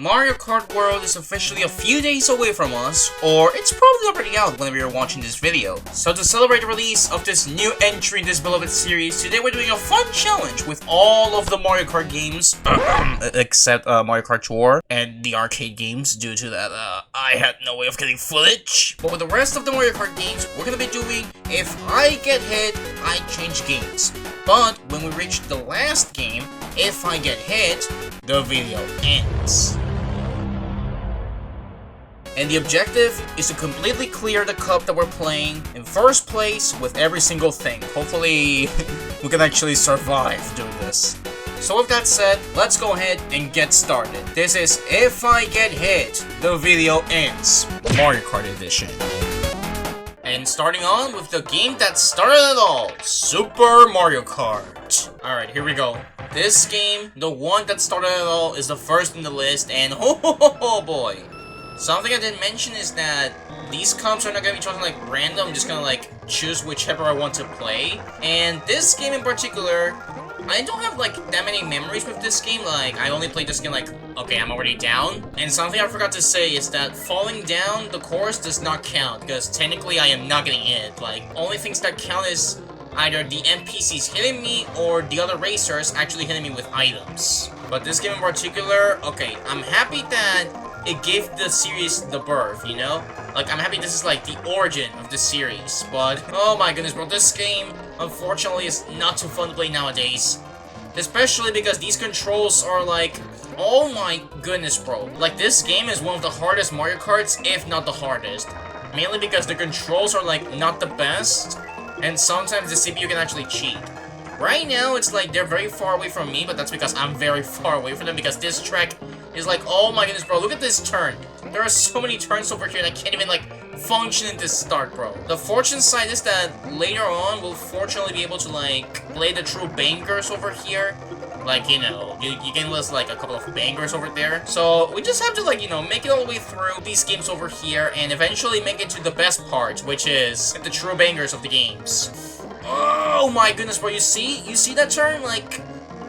Mario Kart World is officially a few days away from us, or it's probably already out whenever you're watching this video. So to celebrate the release of this new entry in this beloved series, today we're doing a fun challenge with all of the Mario Kart games, except Mario Kart Tour and the arcade games, due to that I had no way of getting footage. But with the rest of the Mario Kart games, we're gonna be doing, if I get hit, I change games. But when we reach the last game, if I get hit, the video ends. And the objective is to completely clear the cup that we're playing in first place with every single thing. Hopefully, we can actually survive doing this. So with that said, let's go ahead and get started. This is If I Get Hit, the video ends, Mario Kart Edition. And starting on with the game that started it all, Super Mario Kart. Alright, here we go. This game, the one that started it all, is the first in the list, and oh boy. Something I didn't mention is that these comps are not gonna be chosen like random. I'm just gonna like choose whichever I want to play. And this game in particular, I don't have like that many memories with this game. Like I only played this game like, okay, I'm already down. And something I forgot to say is that falling down the course does not count because technically I am not getting hit. Like only things that count is either the NPCs hitting me or the other racers actually hitting me with items. But this game in particular, okay, I'm happy that it gave the series the birth, you know? Like, I'm happy this is like the origin of the series, but oh my goodness, bro, this game, unfortunately, is not too fun to play nowadays. Especially because these controls are like, oh my goodness, bro. Like, this game is one of the hardest Mario Karts, if not the hardest. Mainly because the controls are like, not the best, and sometimes the CPU can actually cheat. Right now, it's like they're very far away from me, but that's because I'm very far away from them because this track is like, oh my goodness, bro, look at this turn. There are so many turns over here that can't even, like, function in this start, bro. The fortune side is that later on, we'll fortunately be able to, like, play the true bangers over here. Like, you know, you can list, like, a couple of bangers over there. So, we just have to, like, you know, make it all the way through these games over here and eventually make it to the best part, which is the true bangers of the games. Oh my goodness, bro, you see that turn? Like,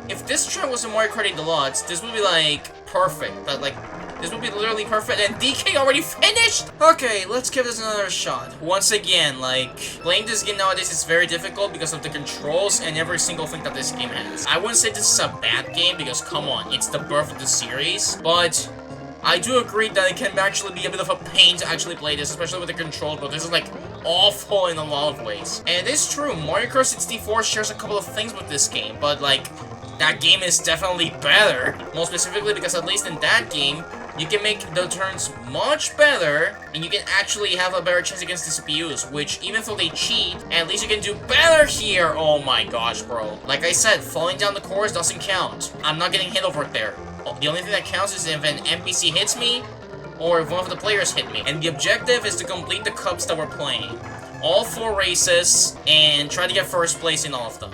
if this turn was in Mario Kart Deluxe, this would be, like, perfect. But, like, this would be literally perfect, and DK already finished? Okay, let's give this another shot. Once again, like, playing this game nowadays is very difficult because of the controls and every single thing that this game has. I wouldn't say this is a bad game because, come on, it's the birth of the series, but I do agree that it can actually be a bit of a pain to actually play this, especially with the controls, but this is, like, awful in a lot of ways. And it's true, Mario Kart 64 shares a couple of things with this game, but, like, that game is definitely better. Most specifically because at least in that game, you can make the turns much better, and you can actually have a better chance against the CPUs, which even though they cheat, at least you can do better here. Oh my gosh, bro. Like I said, falling down the course doesn't count. I'm not getting hit over there. The only thing that counts is if an NPC hits me, or if one of the players hit me. And the objective is to complete the cups that we're playing. All 4 races, and try to get first place in all of them.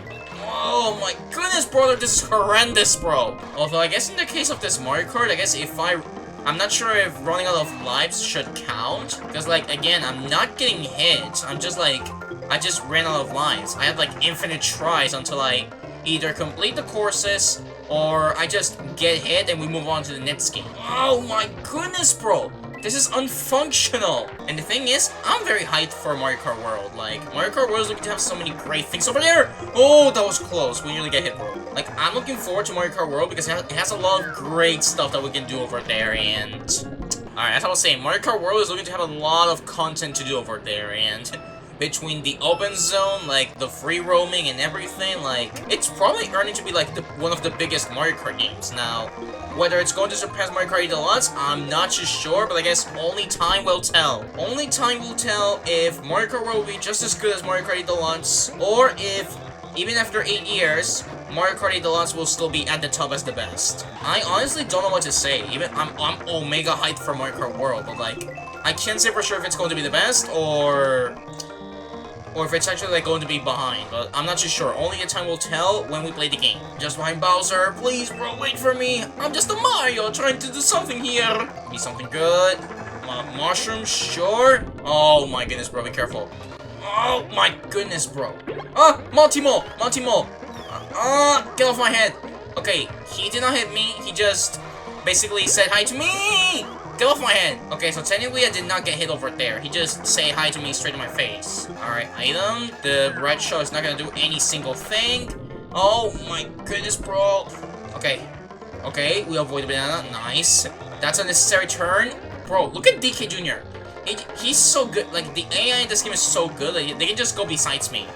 Oh my goodness, brother, this is horrendous, bro. Although, I guess in the case of this Mario Kart, I guess if I'm not sure if running out of lives should count. Because, like, again, I'm not getting hit. I'm just, like, I just ran out of lives. I had, like, infinite tries until I either complete the courses or I just get hit and we move on to the next game. Oh my goodness, bro. This is unfunctional. And the thing is, I'm very hyped for Mario Kart World. Like, Mario Kart World is looking to have so many great things over there. Oh, that was close. We nearly get hit, bro. Like, I'm looking forward to Mario Kart World because it has a lot of great stuff that we can do over there. And alright, as I was saying, Mario Kart World is looking to have a lot of content to do over there. And between the open zone, like the free roaming and everything, like it's probably earning to be like one of the biggest Mario Kart games. Now, whether it's going to surpass Mario Kart Deluxe, I'm not too sure, but I guess only time will tell. Only time will tell if Mario Kart World will be just as good as Mario Kart Deluxe, or if, even after 8 years, Mario Kart Deluxe will still be at the top as the best. I honestly don't know what to say. Even I'm omega hyped for Mario Kart World, but like, I can't say for sure if it's going to be the best, or if it's actually like going to be behind, but I'm not too sure. Only the time will tell when we play the game. Just behind Bowser, please bro, wait for me. I'm just a Mario trying to do something here. Be something good. Mushroom, sure. Oh my goodness, bro, be careful. Oh my goodness, bro. Ah, Multi-Mole. Get off my head. Okay, he did not hit me. He just basically said hi to me! Get off my head! Okay, so technically I did not get hit over there. He just say hi to me straight in my face. Alright, item. The red shell is not gonna do any single thing. Oh my goodness, bro. Okay. Okay, we avoid the banana. Nice. That's a necessary turn. Bro, look at DK Jr. He's so good. Like, the AI in this game is so good. Like, they can just go besides me.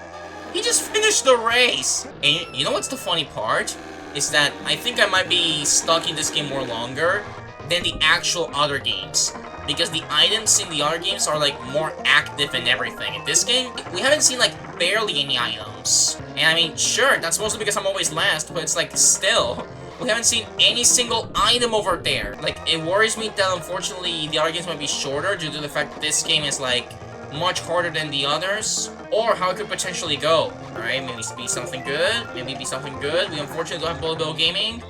He just finished the race. And you know what's the funny part? Is that I think I might be stuck in this game more longer than the actual other games. Because the items in the other games are, like, more active and everything. In this game, we haven't seen, like, barely any items. And I mean, sure, that's mostly because I'm always last, but it's like, still, we haven't seen any single item over there. Like, it worries me that, unfortunately, the other games might be shorter due to the fact that this game is, like, much harder than the others, or how it could potentially go. Alright, maybe be something good, maybe be something good. We unfortunately don't have Bullet Bill Gaming.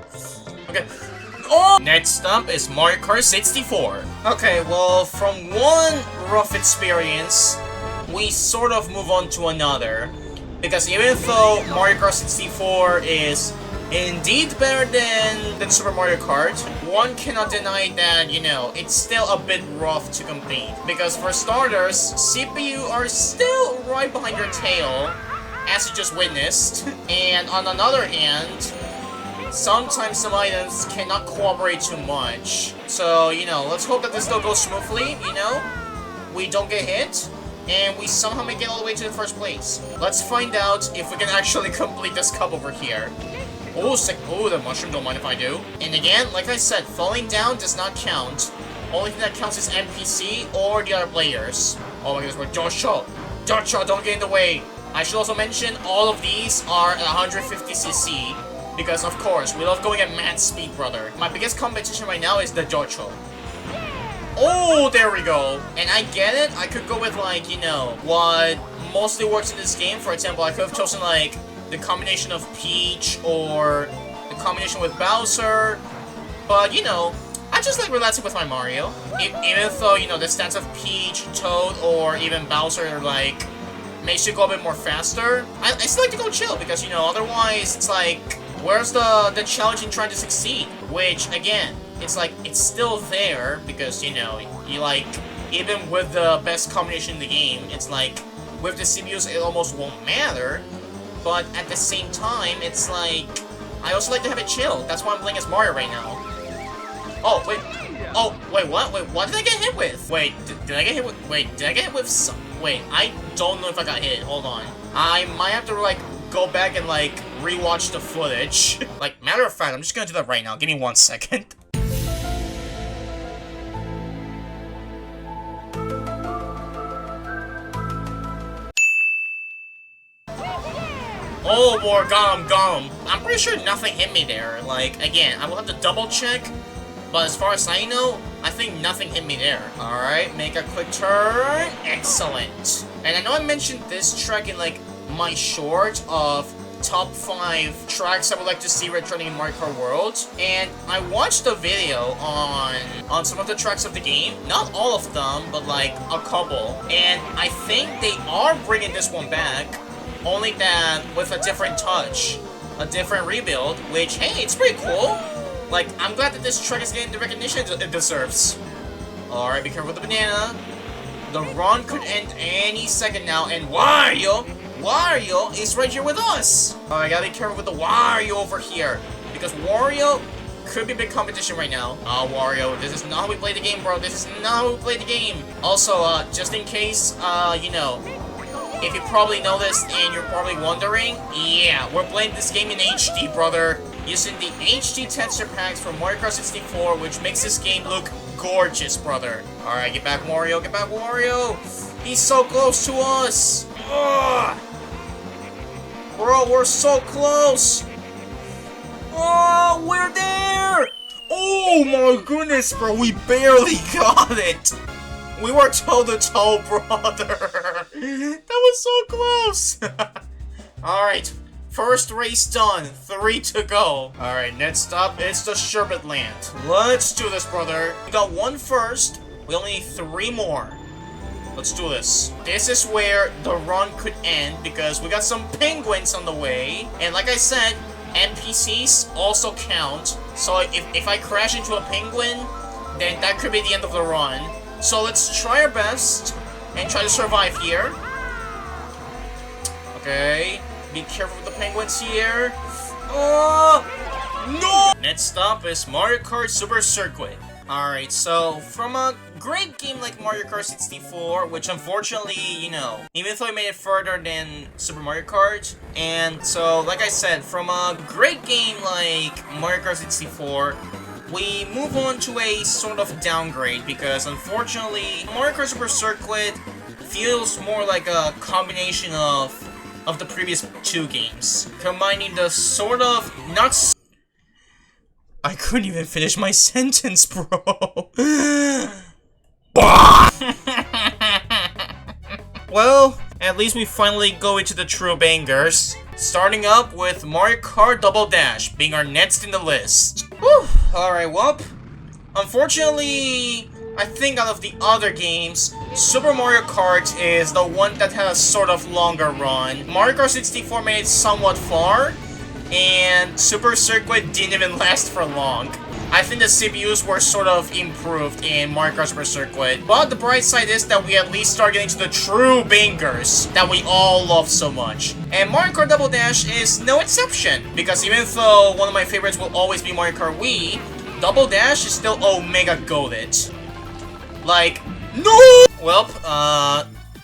Okay. Oh! Next up is Mario Kart 64. Okay, well, from one rough experience, we sort of move on to another. Because even though Mario Kart 64 is indeed better than Super Mario Kart, one cannot deny that, you know, it's still a bit rough to compete. Because for starters, CPU are still right behind your tail, as you just witnessed. And on another hand, sometimes some items cannot cooperate too much. So, you know, let's hope that this still goes smoothly, you know? We don't get hit, and we somehow make it all the way to the first place. Let's find out if we can actually complete this cup over here. Oh, sick. Oh, the mushroom, don't mind if I do. And again, like I said, falling down does not count. Only thing that counts is NPC or the other players. Oh my goodness, we're Joshua. Joshua, don't get in the way. I should also mention, all of these are at 150cc. Because, of course, we love going at mad speed, brother. My biggest competition right now is the Jocho. Oh, there we go. And I get it. I could go with, like, you know, what mostly works in this game. For example, I could have chosen, like, the combination of Peach or the combination with Bowser. But, you know, I just like relaxing with my Mario. Even though, you know, the stats of Peach, Toad, or even Bowser, like, makes you go a bit more faster. I still like to go chill because, you know, otherwise it's like, where's the challenge in trying to succeed? Which, again, it's like, it's still there because, you know, you like, even with the best combination in the game, it's like, with the CPUs it almost won't matter. But at the same time, it's like, I also like to have it chill. That's why I'm playing as Mario right now. Oh, wait. Oh, wait, what? Wait, what did I get hit with? Wait, did I get hit with... Wait, did I get hit with some... Wait, I don't know if I got hit. Hold on. I might have to, like, go back and, like, rewatch the footage. Like, matter of fact, I'm just gonna do that right now. Give me 1 second. Oh, boy, got him. I'm pretty sure nothing hit me there. Like, again, I will have to double check. But as far as I know, I think nothing hit me there. Alright, make a quick turn. Excellent. And I know I mentioned this track in, like, my short of top 5 tracks I would like to see returning in Mario Kart World. And I watched a video on some of the tracks of the game. Not all of them, but, like, a couple. And I think they are bringing this one back. Only that with a different touch. A different rebuild, which, hey, it's pretty cool. Like, I'm glad that this track is getting the recognition it deserves. Alright, be careful with the banana. The run could end any second now, and Wario is right here with us. Alright, gotta be careful with the Wario over here. Because Wario could be a big competition right now. Wario, this is not how we play the game, bro. This is not how we play the game. Also, just in case, you know, if you probably know this and you're probably wondering, yeah, we're playing this game in HD, brother. Using the HD texture packs from Mario Kart 64, which makes this game look gorgeous, brother. Alright, get back, Wario. Get back, Wario. He's so close to us. Ugh. Bro, we're so close. Oh, we're there. Oh, my goodness, bro. We barely got it. We were toe-to-toe, brother. That was so close. Alright. First race done. 3 to go. Alright, next up, it's the Sherbet Land. Let's do this, brother. We got 1 first. We only need 3 more. Let's do this. This is where the run could end because we got some penguins on the way. And like I said, NPCs also count. So if I crash into a penguin, then that could be the end of the run. So let's try our best and try to survive here. Okay, be careful with the penguins here. Oh, no! Next stop is Mario Kart Super Circuit. Alright, so from a great game like Mario Kart 64, which unfortunately, you know, even though I made it further than Super Mario Kart, and so, like I said, from a great game like Mario Kart 64, we move on to a sort of downgrade because unfortunately, Mario Kart Super Circuit feels more like a combination of the previous two games, combining the sort of not. I couldn't even finish my sentence, bro. Well, at least we finally go into the true bangers. Starting up with Mario Kart Double Dash being our next in the list. Whew. Alright, well, unfortunately, I think out of the other games, Super Mario Kart is the one that had a sort of longer run. Mario Kart 64 made it somewhat far, and Super Circuit didn't even last for long. I think the CPUs were sort of improved in Mario Kart Super Circuit, but the bright side is that we at least start getting to the true bangers that we all love so much. And Mario Kart Double Dash is no exception, because even though one of my favorites will always be Mario Kart Wii, Double Dash is still omega goated. Like, no! Well,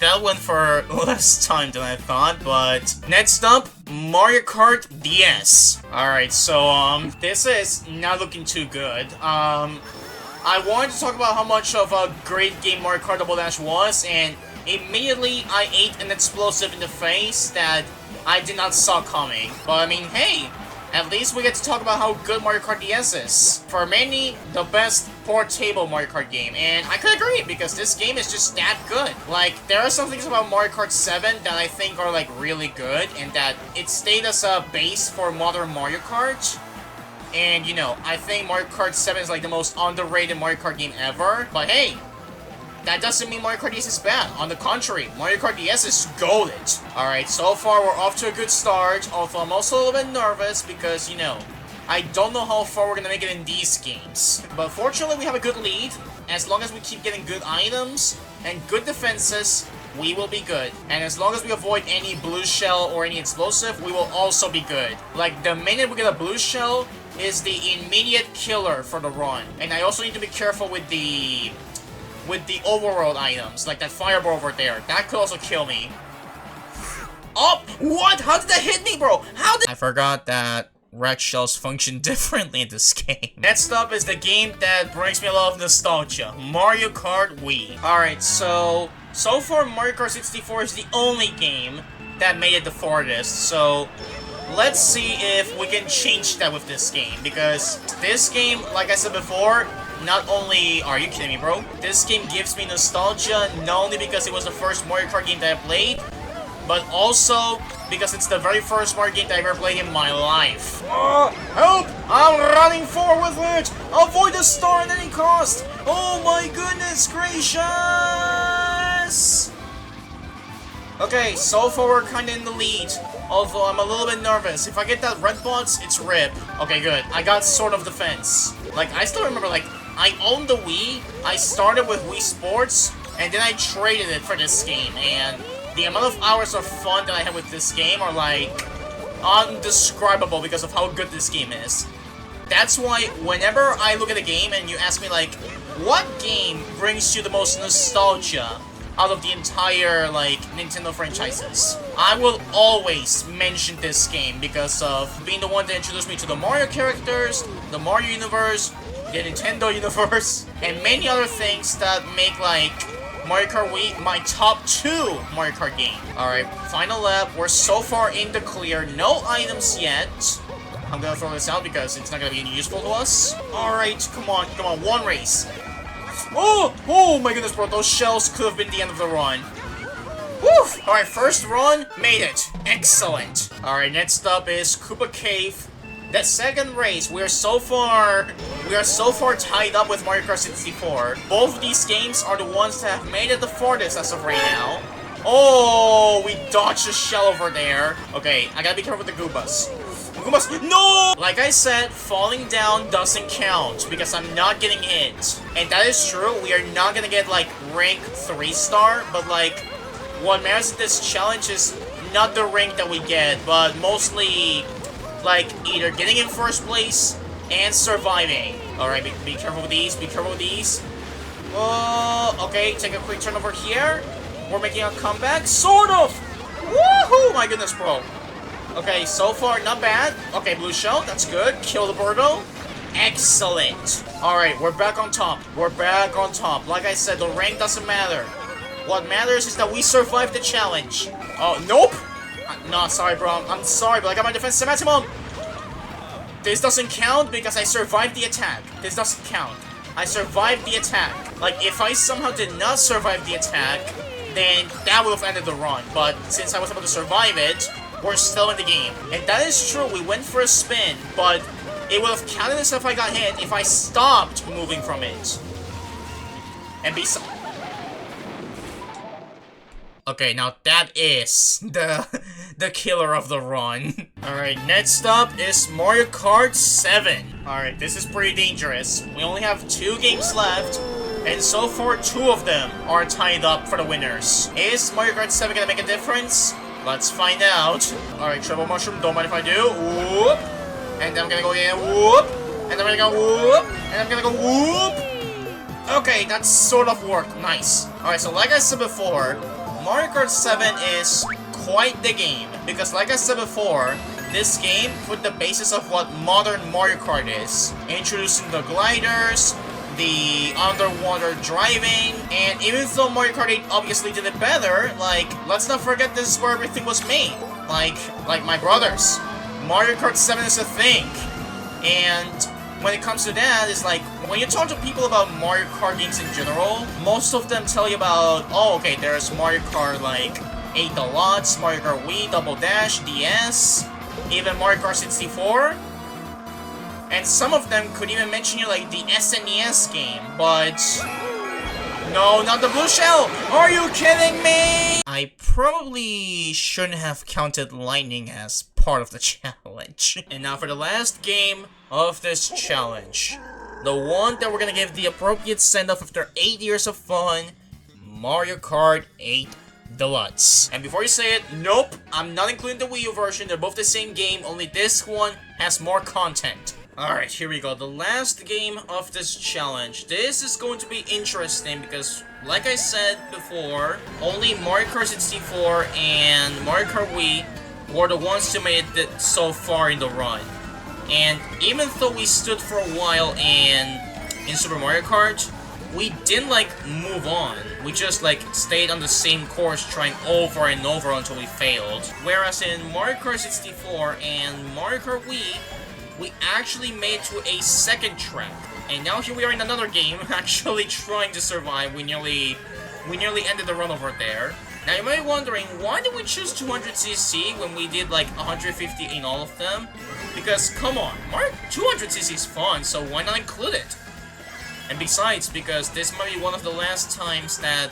that went for less time than I thought, but next up, Mario Kart DS. Alright, so, this is not looking too good. I wanted to talk about how much of a great game Mario Kart Double Dash was, and immediately I ate an explosive in the face that I did not saw coming. But I mean, hey, at least we get to talk about how good Mario Kart DS is. For many, the best portable Mario Kart game, and I could agree because this game is just that good. Like, there are some things about Mario Kart 7 that I think are like really good, and that it stayed as a base for modern Mario Kart. And you know, I think Mario Kart 7 is like the most underrated Mario Kart game ever. But hey, that doesn't mean Mario Kart DS is bad. On the contrary, Mario Kart DS is goated. Alright, so far we're off to a good start, although I'm also a little bit nervous because, you know, I don't know how far we're gonna make it in these games. But fortunately, we have a good lead. As long as we keep getting good items and good defenses, we will be good. And as long as we avoid any blue shell or any explosive, we will also be good. Like, the minute we get a blue shell is the immediate killer for the run. And I also need to be careful with the overworld items, like that fireball over there. That could also kill me. Oh, what? How did that hit me, bro? How did— I forgot that red shells function differently in this game. Next up is the game that brings me a lot of nostalgia, Mario Kart Wii. Alright, so far Mario Kart 64 is the only game that made it the farthest, so let's see if we can change that with this game, because this game, like I said before, not only— are you kidding me, bro? This game gives me nostalgia, not only because it was the first Mario Kart game that I played, but also because it's the very first Mario game that I ever played in my life. Help! I'm running forward with it! Avoid the star at any cost! Oh my goodness gracious! Okay, so far we're kinda in the lead, although I'm a little bit nervous. If I get that red box, it's RIP. Okay, good. I got sort of defense. Like, I still remember, like, I owned the Wii, I started with Wii Sports, and then I traded it for this game, and the amount of hours of fun that I had with this game are, like, undescribable because of how good this game is. That's why whenever I look at a game and you ask me, like, what game brings you the most nostalgia out of the entire, like, Nintendo franchises, I will always mention this game because of being the one that introduced me to the Mario characters, the Mario universe, the Nintendo universe, and many other things that make, like, Mario Kart Wii my top 2 Mario Kart game. Alright, final lap. We're so far in the clear. No items yet. I'm gonna throw this out because it's not gonna be any useful to us. Alright, come on, one race. Oh my goodness, bro. Those shells could have been the end of the run. Woo! Alright, first run, made it. Excellent. Alright, next up is Koopa Cave. The second race, we are so far tied up with Mario Kart 64. Both of these games are the ones that have made it the farthest as of right now. Oh, we dodged a shell over there. Okay, I gotta be careful with the Goombas. We must. No! Like I said, falling down doesn't count because I'm not getting hit. And that is true. We are not gonna get like rank 3-star, but like what matters in this challenge is not the rank that we get, but mostly like either getting in first place and surviving. Alright, be careful with these, be careful with these. Okay, take a quick turn over here. We're making a comeback, sort of! Woohoo! My goodness, bro. Okay, so far, not bad. Okay, blue shell, that's good. Kill the Birdo. Excellent. Alright, we're back on top. We're back on top. Like I said, the rank doesn't matter. What matters is that we survived the challenge. Oh, nope! No, sorry, bro. I'm sorry, but I got my defense to maximum. This doesn't count because I survived the attack. This doesn't count. I survived the attack. Like, if I somehow did not survive the attack, then that would have ended the run. But since I was able to survive it, we're still in the game. And that is true, we went for a spin, but it would have counted as if I got hit if I stopped moving from it. And okay, now that is the killer of the run. Alright, next up is Mario Kart 7. Alright, this is pretty dangerous. We only have 2 games left, and so far 2 of them are tied up for the winners. Is Mario Kart 7 gonna make a difference? Let's find out. Alright, triple mushroom, don't mind if I do. Whoop! And then I'm gonna go again, whoop! And then I'm gonna go whoop! And I'm gonna go whoop! Okay, that sort of worked. Nice. Alright, so like I said before, Mario Kart 7 is quite the game. Because like I said before, this game put the basis of what modern Mario Kart is. Introducing the gliders, the underwater driving, and even though Mario Kart 8 obviously did it better, like, let's not forget this is where everything was made. Like my brothers, Mario Kart 7 is a thing. And when it comes to that, it's like, when you talk to people about Mario Kart games in general, most of them tell you about, oh, okay, there's Mario Kart, like, 8 Deluxe, Mario Kart Wii, Double Dash, DS, even Mario Kart 64. And some of them could even mention you, like, the SNES game, but no, not the blue shell! Are you kidding me? I probably shouldn't have counted lightning as part of the challenge. And now for the last game of this challenge. The one that we're gonna give the appropriate send-off after 8 years of fun, Mario Kart 8 Deluxe. And before you say it, nope, I'm not including the Wii U version, they're both the same game, only this one has more content. Alright, here we go, the last game of this challenge. This is going to be interesting because, like I said before, only Mario Kart 64 and Mario Kart Wii were the ones who made it so far in the run. And even though we stood for a while in Super Mario Kart, we didn't, like, move on. We just, like, stayed on the same course trying over and over until we failed. Whereas in Mario Kart 64 and Mario Kart Wii, we actually made it to a second track. And now here we are in another game, actually trying to survive. We nearly ended the run over there. Now you might be wondering, why did we choose 200cc when we did like 150 in all of them? Because, come on, Mario 200cc is fun, so why not include it? And besides, because this might be one of the last times that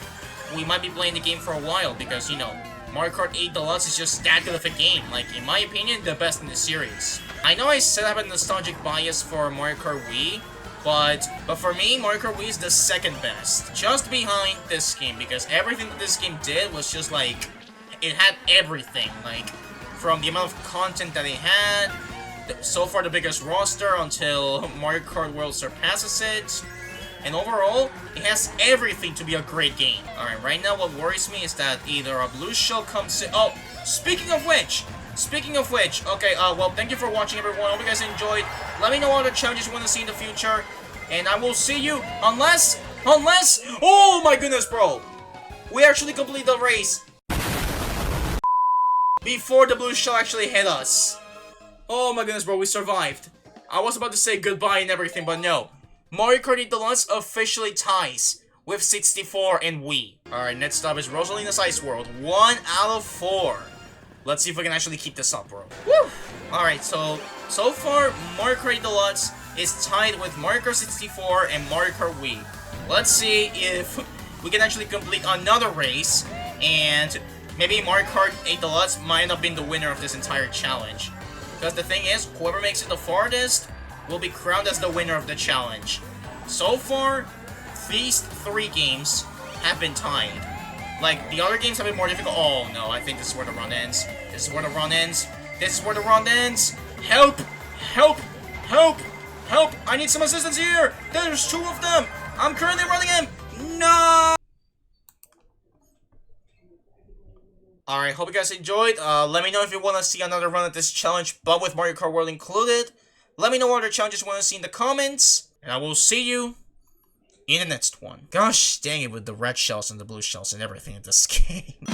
we might be playing the game for a while, because, you know, Mario Kart 8 Deluxe is just that good of a game. Like, in my opinion, the best in the series. I know I said I have a nostalgic bias for Mario Kart Wii, but for me, Mario Kart Wii is the second best. Just behind this game, because everything that this game did was just like, it had everything. Like, from the amount of content that it had, so far the biggest roster until Mario Kart World surpasses it. And overall, it has everything to be a great game. Alright, right now what worries me is that either a blue shell comes in— oh, speaking of which, okay, well, thank you for watching, everyone. I hope you guys enjoyed. Let me know what other challenges you want to see in the future. And I will see you, unless, oh my goodness, bro. We actually completed the race before the blue shell actually hit us. Oh my goodness, bro, we survived. I was about to say goodbye and everything, but no. Mario Kart 8 Deluxe officially ties with 64 and Wii. Alright, next up is Rosalina's Ice World. 1 out of 4. Let's see if we can actually keep this up, bro. Woo! Alright, so far, Mario Kart 8 Deluxe is tied with Mario Kart 64 and Mario Kart Wii. Let's see if we can actually complete another race, and maybe Mario Kart 8 Deluxe might end up being the winner of this entire challenge. Because the thing is, whoever makes it the farthest will be crowned as the winner of the challenge. So far, these 3 games have been tied. Like, the other games have been more difficult. Oh, no, I think this is where the run ends. This is where the run ends. This is where the run ends. Help! Help! Help! Help! I need some assistance here! There's 2 of them! I'm currently running him! No! Alright, hope you guys enjoyed. Let me know if you want to see another run at this challenge, but with Mario Kart World included. Let me know what other challenges you want to see in the comments. And I will see you in the next one. Gosh dang it with the red shells and the blue shells and everything in this game.